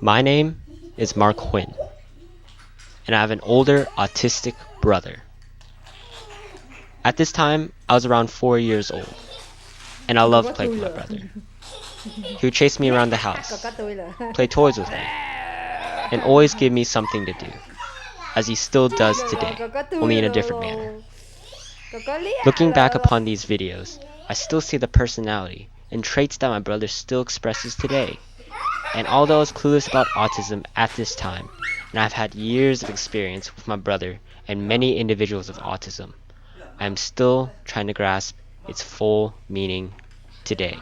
My name is Mark Huynh, and I have an older autistic brother. At this time, I was around 4 years old, and I loved playing with my brother. He would chase me around the house, play toys with me, and always give me something to do, as he still does today, only in a different manner. Looking back upon these videos, I still see the personality and traits that my brother still expresses today. And although I was clueless about autism at this time, and I've had years of experience with my brother and many individuals with autism, I am still trying to grasp its full meaning today.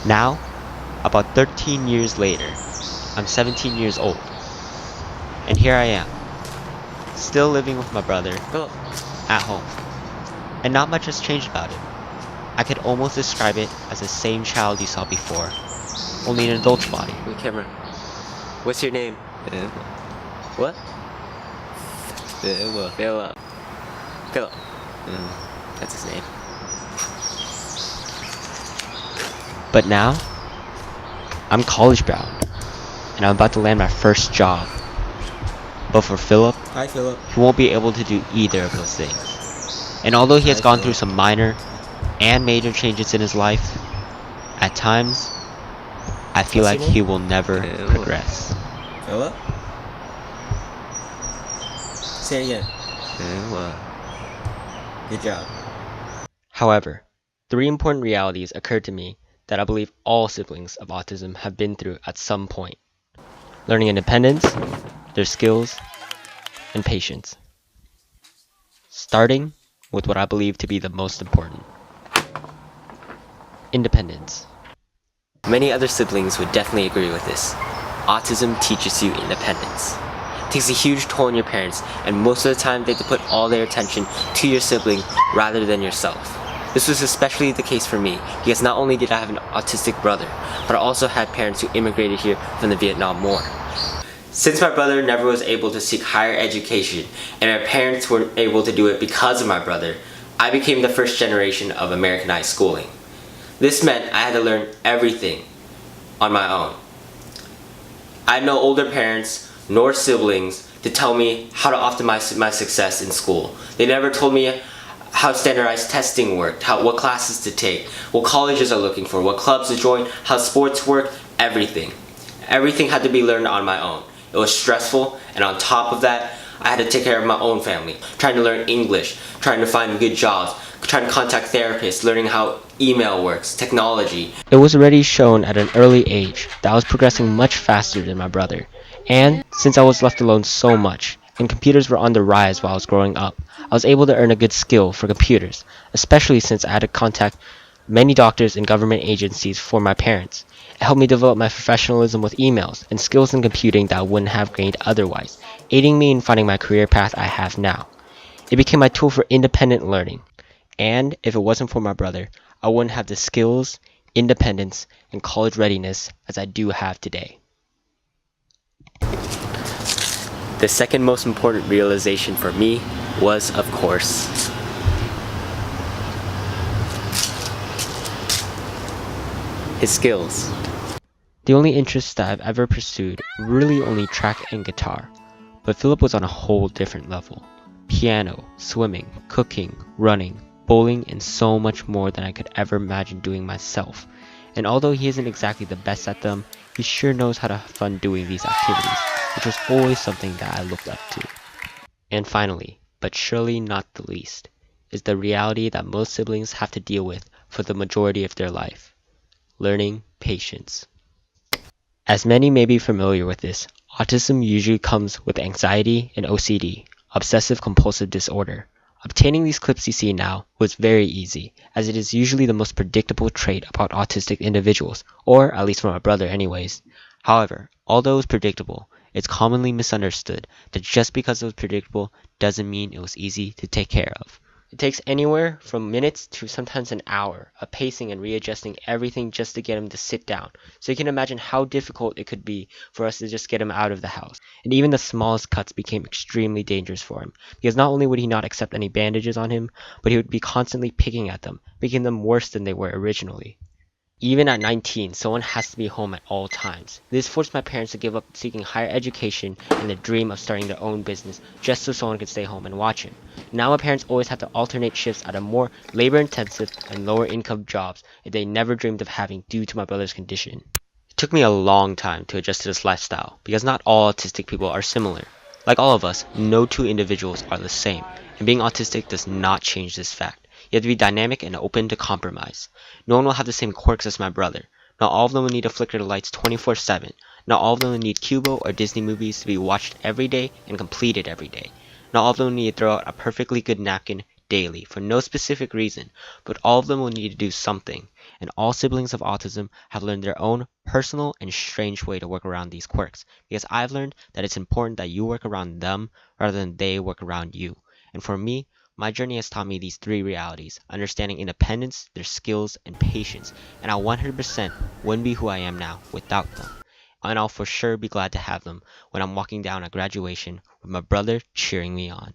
Now, about 13 years later, I'm 17 years old, and here I am, still living with my brother, Philip, at home. And not much has changed about it. I could almost describe it as the same child you saw before, only in an adult's body. The camera. What's your name? What? Philip. Philip. That's his name. But now, I'm college bound, and I'm about to land my first job. But for Philip, Hi, Philip. he won't be able to do either of those things. And although he has gone through some minor and major changes in his life, at times, I feel like he will never progress. Philip? Say it again. Good job. However, 3 important realities occurred to me that I believe all siblings of autism have been through at some point. Learning independence, their skills, and patience. Starting with what I believe to be the most important. Independence. Many other siblings would definitely agree with this. Autism teaches you independence. It takes a huge toll on your parents, and most of the time they have to put all their attention to your sibling rather than yourself. This was especially the case for me, because not only did I have an autistic brother, but I also had parents who immigrated here from the Vietnam War. Since my brother never was able to seek higher education, and my parents were able to do it because of my brother, I became the first generation of Americanized schooling. This meant I had to learn everything on my own. I had no older parents nor siblings to tell me how to optimize my success in school. They never told me how standardized testing worked, what classes to take, what colleges are looking for, what clubs to join, how sports work, everything. Everything had to be learned on my own. It was stressful, and on top of that, I had to take care of my own family, trying to learn English, trying to find good jobs, trying to contact therapists, learning how email works, technology. It was already shown at an early age that I was progressing much faster than my brother. And since I was left alone so much, and computers were on the rise while I was growing up, I was able to earn a good skill for computers, especially since I had to contact many doctors and government agencies for my parents. It helped me develop my professionalism with emails and skills in computing that I wouldn't have gained otherwise, aiding me in finding my career path I have now. It became my tool for independent learning. And if it wasn't for my brother, I wouldn't have the skills, independence, and college readiness as I do have today. The second most important realization for me was, of course, his skills. The only interests that I've ever pursued were really only track and guitar, but Philip was on a whole different level. Piano, swimming, cooking, running, bowling, and so much more than I could ever imagine doing myself. And although he isn't exactly the best at them, he sure knows how to have fun doing these activities, which was always something that I looked up to. And finally, but surely not the least, is the reality that most siblings have to deal with for the majority of their life: learning patience. As many may be familiar with this, autism usually comes with anxiety and OCD, obsessive compulsive disorder. Obtaining these clips you see now was very easy, as it is usually the most predictable trait about autistic individuals, or at least for my brother anyways. However, although it was predictable, it's commonly misunderstood that just because it was predictable doesn't mean it was easy to take care of. It takes anywhere from minutes to sometimes an hour of pacing and readjusting everything just to get him to sit down. So you can imagine how difficult it could be for us to just get him out of the house. And even the smallest cuts became extremely dangerous for him, because not only would he not accept any bandages on him, but he would be constantly picking at them, making them worse than they were originally. Even at 19, someone has to be home at all times. This forced my parents to give up seeking higher education and the dream of starting their own business just so someone could stay home and watch him. Now my parents always have to alternate shifts out of more labor-intensive and lower-income jobs that they never dreamed of having due to my brother's condition. It took me a long time to adjust to this lifestyle because not all autistic people are similar. Like all of us, no two individuals are the same, and being autistic does not change this fact. You have to be dynamic and open to compromise. No one will have the same quirks as my brother. Not all of them will need to flicker the lights 24/7. Not all of them will need Cubo or Disney movies to be watched every day and completed every day. Not all of them will need to throw out a perfectly good napkin daily for no specific reason, but all of them will need to do something. And all siblings of autism have learned their own personal and strange way to work around these quirks, because I've learned that it's important that you work around them rather than they work around you. And for me, my journey has taught me these three realities: understanding independence, their skills, and patience, and I 100% wouldn't be who I am now without them. And I'll for sure be glad to have them when I'm walking down at graduation with my brother cheering me on.